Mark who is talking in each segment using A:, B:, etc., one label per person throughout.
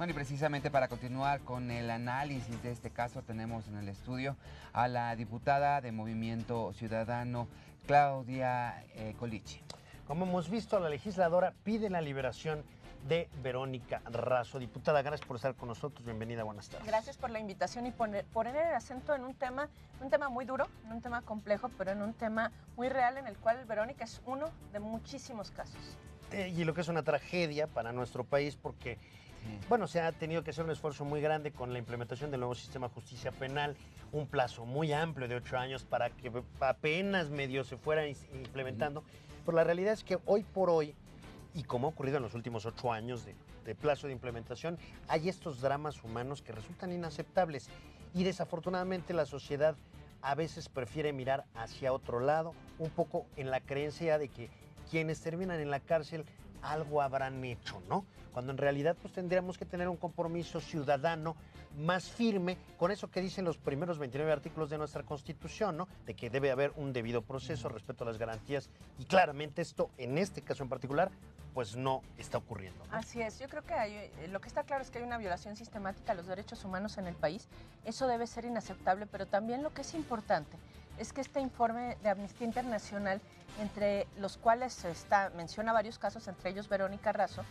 A: Bueno, y precisamente para continuar con el análisis de este caso, tenemos en el estudio a la diputada de Movimiento Ciudadano, Claudia Colichi.
B: Como hemos visto, la legisladora pide la liberación de Verónica Razo. Diputada, gracias por estar con nosotros. Bienvenida, buenas tardes.
C: Gracias por la invitación y poner el acento en un tema muy duro, en un tema complejo, pero en un tema muy real en el cual Verónica es uno de muchísimos casos.
B: Y lo que es una tragedia para nuestro país porque, bueno, se ha tenido que hacer un esfuerzo muy grande con la implementación del nuevo sistema de justicia penal, un plazo muy amplio de 8 años para que apenas medio se fuera implementando. Pero la realidad es que hoy por hoy, y como ha ocurrido en los últimos 8 años de plazo de implementación, hay estos dramas humanos que resultan inaceptables. Y desafortunadamente la sociedad a veces prefiere mirar hacia otro lado, un poco en la creencia de que quienes terminan en la cárcel algo habrán hecho, ¿no? Cuando en realidad pues tendríamos que tener un compromiso ciudadano más firme con eso que dicen los primeros 29 artículos de nuestra Constitución, ¿no? De que debe haber un debido proceso, respeto a las garantías, y claramente esto, en este caso en particular, pues no está ocurriendo, ¿no?
C: Así es, yo creo que lo que está claro es que hay una violación sistemática a los derechos humanos en el país, eso debe ser inaceptable, pero también lo que es importante es que este informe de Amnistía Internacional, entre los cuales menciona varios casos, entre ellos Verónica Razo,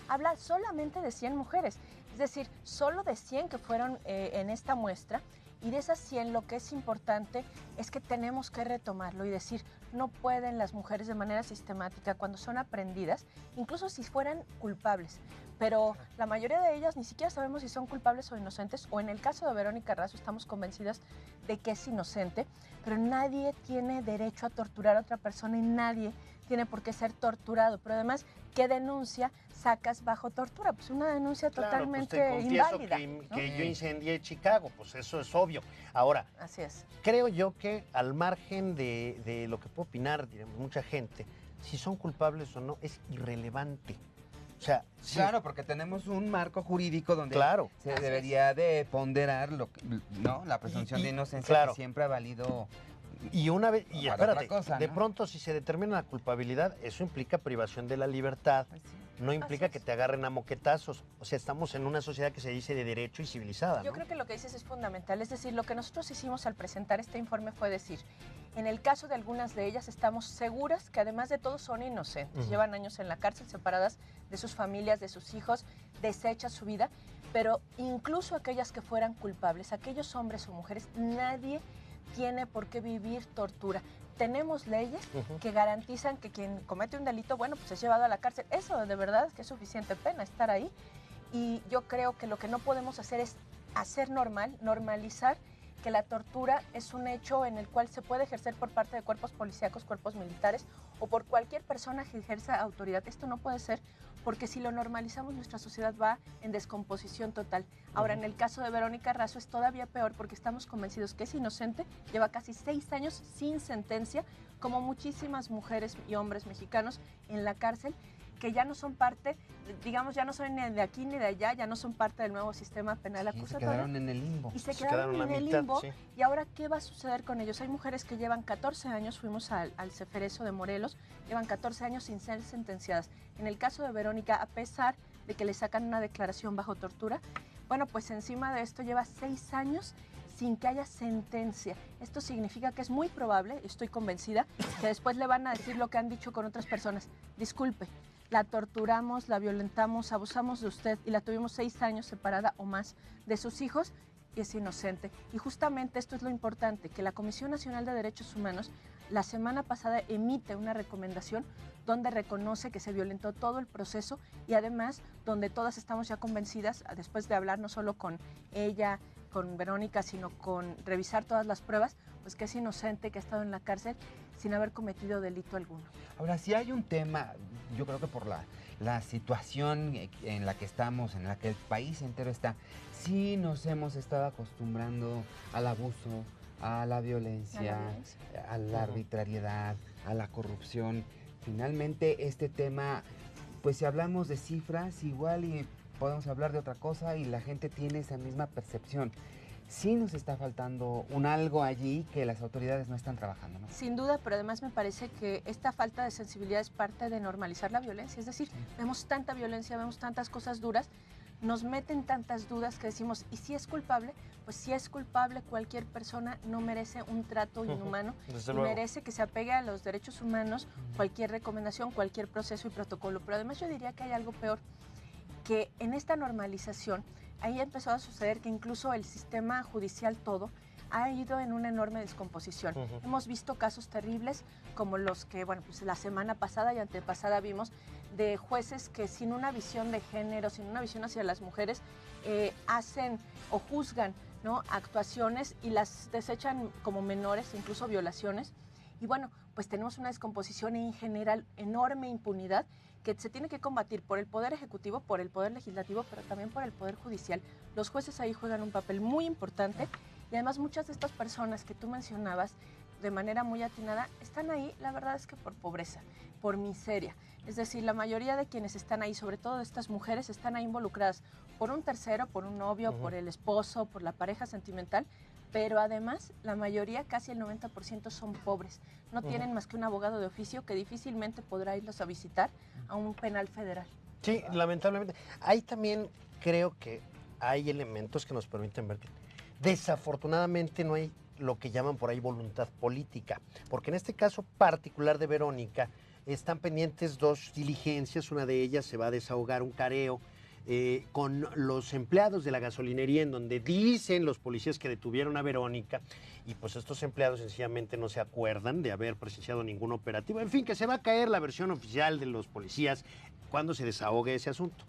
C: habla solamente de 100 mujeres, es decir, solo de 100 que fueron en esta muestra, y de esas 100 lo que es importante es que tenemos que retomarlo y decir, no pueden las mujeres de manera sistemática, cuando son aprendidas, incluso si fueran culpables, pero la mayoría de ellas ni siquiera sabemos si son culpables o inocentes, o en el caso de Verónica Razo estamos convencidas de que es inocente, pero nadie tiene derecho a torturar a otra persona y nadie tiene por qué ser torturado, pero además, ¿qué denuncia sacas bajo tortura? Pues una denuncia totalmente
B: pues te confieso
C: inválida,
B: que yo incendié Chicago, pues eso es obvio. Ahora,
C: así es.
B: Creo yo que al margen de lo que puede opinar, diremos, mucha gente, si son culpables o no, es irrelevante. O sea, sí.
A: Claro, porque tenemos un marco jurídico donde se
C: Así
A: debería de ponderar ¿no? La presunción de inocencia que siempre ha valido.
B: Y una vez, y espérate,
A: cosa,
B: de
A: ¿no?
B: pronto si se determina la culpabilidad, eso implica privación de la libertad, no implica que te agarren a moquetazos. O sea, estamos en una sociedad que se dice de derecho y civilizada,
C: Yo
B: ¿no?
C: creo que lo que dices es fundamental, es decir, lo que nosotros hicimos al presentar este informe fue decir, en el caso de algunas de ellas estamos seguras que además de todo son inocentes, llevan años en la cárcel separadas de sus familias, de sus hijos, deshechas su vida, pero incluso aquellas que fueran culpables, aquellos hombres o mujeres, nadie tiene por qué vivir tortura. Tenemos leyes que garantizan que quien comete un delito, bueno, pues es llevado a la cárcel. Eso de verdad es que es suficiente pena estar ahí. Y yo creo que lo que no podemos hacer es hacer normalizar que la tortura es un hecho en el cual se puede ejercer por parte de cuerpos policíacos, cuerpos militares o por cualquier persona que ejerza autoridad. Esto no puede ser, porque si lo normalizamos nuestra sociedad va en descomposición total. Ahora, en el caso de Verónica Razo es todavía peor porque estamos convencidos que es inocente, lleva casi 6 años sin sentencia, como muchísimas mujeres y hombres mexicanos en la cárcel, que ya no son parte, digamos, ya no son ni de aquí ni de allá, ya no son parte del nuevo sistema penal acusatorio.
A: Se quedaron en el limbo.
C: Y se quedaron en el limbo. Y ahora, ¿qué va a suceder con ellos? Hay mujeres que llevan 14 años, fuimos al Ceferezo de Morelos, llevan 14 años sin ser sentenciadas. En el caso de Verónica, a pesar de que le sacan una declaración bajo tortura, bueno, pues encima de esto lleva 6 años sin que haya sentencia. Esto significa que es muy probable, estoy convencida, que después le van a decir lo que han dicho con otras personas. Disculpe, la torturamos, la violentamos, abusamos de usted y la tuvimos 6 años separada o más de sus hijos y es inocente. Y justamente esto es lo importante, que la Comisión Nacional de Derechos Humanos la semana pasada emite una recomendación donde reconoce que se violentó todo el proceso y además donde todas estamos ya convencidas, después de hablar no solo con ella, con Verónica, sino con revisar todas las pruebas, pues que es inocente, que ha estado en la cárcel sin haber cometido delito alguno.
A: Ahora, si hay un tema, yo creo que por la situación en la que estamos, en la que el país entero está, sí nos hemos estado acostumbrando al abuso, a la violencia, a la arbitrariedad, a la corrupción. Finalmente, este tema, pues si hablamos de cifras, igual y podemos hablar de otra cosa y la gente tiene esa misma percepción. Sí nos está faltando un algo allí que las autoridades no están trabajando, ¿no?
C: Sin duda, pero además me parece que esta falta de sensibilidad es parte de normalizar la violencia. Es decir, vemos tanta violencia, vemos tantas cosas duras, nos meten tantas dudas que decimos, ¿y si es culpable? Pues si es culpable, cualquier persona no merece un trato inhumano y merece que se apegue a los derechos humanos, cualquier recomendación, cualquier proceso y protocolo. Pero además yo diría que hay algo peor, que en esta normalización, ahí empezó a suceder que incluso el sistema judicial todo ha ido en una enorme descomposición. Hemos visto casos terribles como los que, bueno, pues la semana pasada y antepasada vimos de jueces que sin una visión de género, sin una visión hacia las mujeres, hacen o juzgan, ¿no?, actuaciones y las desechan como menores, incluso violaciones. Y bueno, pues tenemos una descomposición y en general enorme impunidad que se tiene que combatir por el Poder Ejecutivo, por el Poder Legislativo, pero también por el Poder Judicial. Los jueces ahí juegan un papel muy importante y además muchas de estas personas que tú mencionabas de manera muy atinada están ahí, la verdad es que por pobreza, por miseria. Es decir, la mayoría de quienes están ahí, sobre todo estas mujeres, están ahí involucradas por un tercero, por un novio, por el esposo, por la pareja sentimental, pero además la mayoría, casi el 90%, son pobres. No tienen más que un abogado de oficio que difícilmente podrá irlos a visitar a un penal federal.
B: Sí, lamentablemente. Ahí también creo que hay elementos que nos permiten ver que desafortunadamente no hay lo que llaman por ahí voluntad política, porque en este caso particular de Verónica están pendientes dos diligencias, una de ellas se va a desahogar un careo con los empleados de la gasolinería en donde dicen los policías que detuvieron a Verónica y pues estos empleados sencillamente no se acuerdan de haber presenciado ningún operativo. En fin, que se va a caer la versión oficial de los policías cuando se desahogue ese asunto.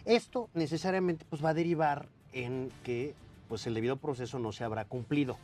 B: Esto necesariamente pues va a derivar en que pues el debido proceso no se habrá cumplido.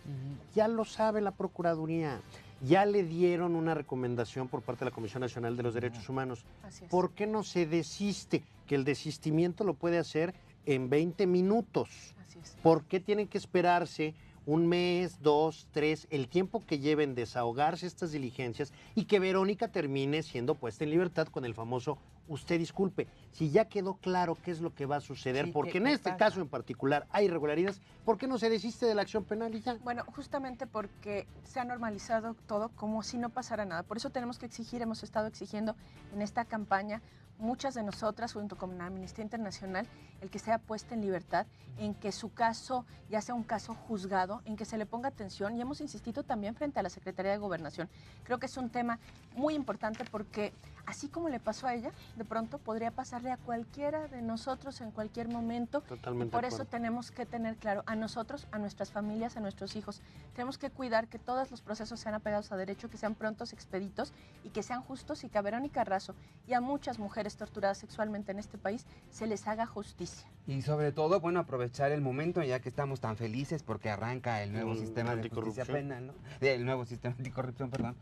B: Ya lo sabe la Procuraduría, ya le dieron una recomendación por parte de la Comisión Nacional de los Derechos Humanos.
C: Así es.
B: ¿Por qué no se desiste? Que el desistimiento lo puede hacer en 20 minutos.
C: Así es.
B: ¿Por qué tienen que esperarse un mes, 2, 3, el tiempo que lleven desahogarse estas diligencias y que Verónica termine siendo puesta en libertad con el famoso usted disculpe? Si ya quedó claro qué es lo que va a suceder,
A: Sí,
B: porque
A: ¿qué
B: en este
A: pasa?
B: caso en particular hay irregularidades, ¿por qué no se desiste de la acción penal y ya?
C: Bueno, justamente porque se ha normalizado todo como si no pasara nada. Por eso tenemos que exigir, hemos estado exigiendo en esta campaña, muchas de nosotras, junto con la Amnistía Internacional, el que sea puesta en libertad, en que su caso ya sea un caso juzgado, en que se le ponga atención, y hemos insistido también frente a la Secretaría de Gobernación. Creo que es un tema muy importante porque así como le pasó a ella, de pronto podría pasarle a cualquiera de nosotros en cualquier momento.
B: Totalmente
C: Y por
B: de
C: eso
B: acuerdo.
C: tenemos que tener claro a nosotros, a nuestras familias, a nuestros hijos. Tenemos que cuidar que todos los procesos sean apegados a derecho, que sean prontos, expeditos y que sean justos, y que a Verónica Razo y a muchas mujeres torturadas sexualmente en este país se les haga justicia.
A: Y sobre todo, bueno, aprovechar el momento ya que estamos tan felices porque arranca el nuevo sistema de justicia
B: anticorrupción.
A: penal, ¿no? El nuevo sistema anticorrupción, perdón.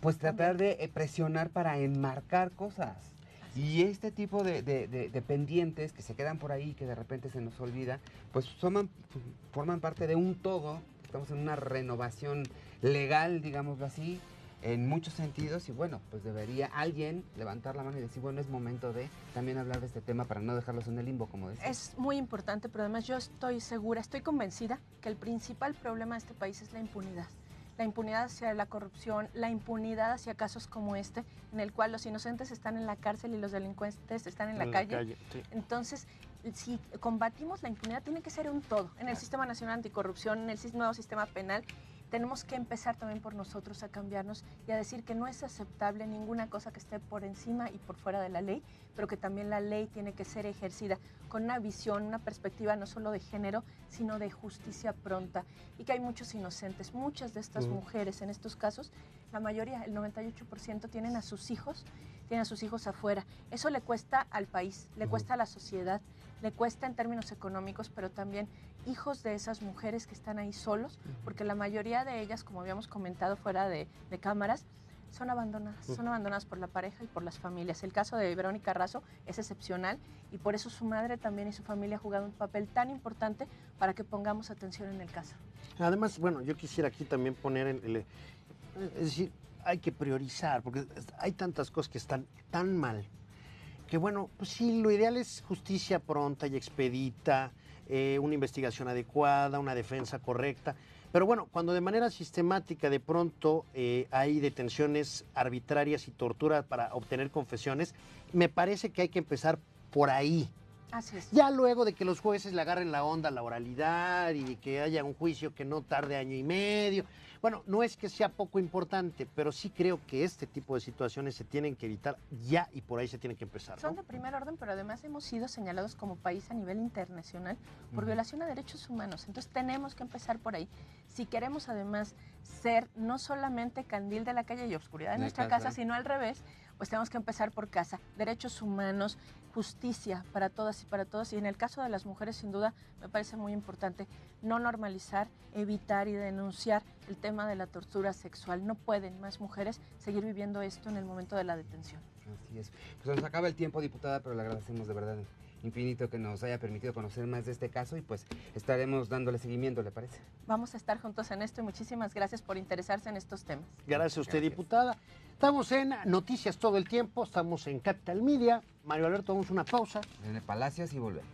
A: Pues tratar de presionar para enmarcar cosas. Y este tipo de pendientes que se quedan por ahí, que de repente se nos olvida, pues forman parte de un todo. Estamos en una renovación legal, digámoslo así, en muchos sentidos. Y bueno, pues debería alguien levantar la mano y decir, bueno, es momento de también hablar de este tema para no dejarlos en el limbo, como decía.
C: Es muy importante, pero además yo estoy segura, estoy convencida que el principal problema de este país es la impunidad. La impunidad hacia la corrupción, la impunidad hacia casos como este, en el cual los inocentes están en la cárcel y los delincuentes están en la calle.
B: Sí.
C: Entonces, si combatimos la impunidad, tiene que ser un todo. En el Sistema Nacional Anticorrupción, en el nuevo sistema penal, tenemos que empezar también por nosotros a cambiarnos y a decir que no es aceptable ninguna cosa que esté por encima y por fuera de la ley, pero que también la ley tiene que ser ejercida con una visión, una perspectiva no solo de género, sino de justicia pronta. Y que hay muchos inocentes, muchas de estas mujeres en estos casos, la mayoría, el 98%, tienen a sus hijos afuera. Eso le cuesta al país, le cuesta a la sociedad, le cuesta en términos económicos, pero también hijos de esas mujeres que están ahí solos, porque la mayoría de ellas, como habíamos comentado fuera de cámaras, son abandonadas por la pareja y por las familias. El caso de Verónica Razo es excepcional y por eso su madre también y su familia han jugado un papel tan importante para que pongamos atención en el caso.
B: Además, bueno, yo quisiera aquí también poner, es decir, hay que priorizar, porque hay tantas cosas que están tan mal, que bueno, pues sí, lo ideal es justicia pronta y expedita, una investigación adecuada, una defensa correcta. Pero bueno, cuando de manera sistemática de pronto hay detenciones arbitrarias y tortura para obtener confesiones, me parece que hay que empezar por ahí.
C: Así es.
B: Ya luego de que los jueces le agarren la onda a la oralidad y de que haya un juicio que no tarde año y medio. Bueno, no es que sea poco importante, pero sí creo que este tipo de situaciones se tienen que evitar ya y por ahí se tiene que empezar,
C: Son
B: ¿no?
C: de primer orden, pero además hemos sido señalados como país a nivel internacional por violación a derechos humanos. Entonces tenemos que empezar por ahí. Si queremos además ser no solamente candil de la calle y oscuridad de nuestra casa, sino al revés, pues tenemos que empezar por casa. Derechos humanos, justicia para todas y para todos. Y en el caso de las mujeres, sin duda, me parece muy importante no normalizar, evitar y denunciar el tema de la tortura sexual. No pueden más mujeres seguir viviendo esto en el momento de la detención.
A: Así es. Pues nos acaba el tiempo, diputada, pero le agradecemos de verdad infinito que nos haya permitido conocer más de este caso y pues estaremos dándole seguimiento, ¿le parece?
C: Vamos a estar juntos en esto y muchísimas gracias por interesarse en estos temas.
B: Gracias a usted,
A: Gracias.
B: diputada. Estamos en Noticias todo el tiempo, estamos en Capital Media. Mario Alberto, vamos a una pausa.
A: En el Palacios y volvemos.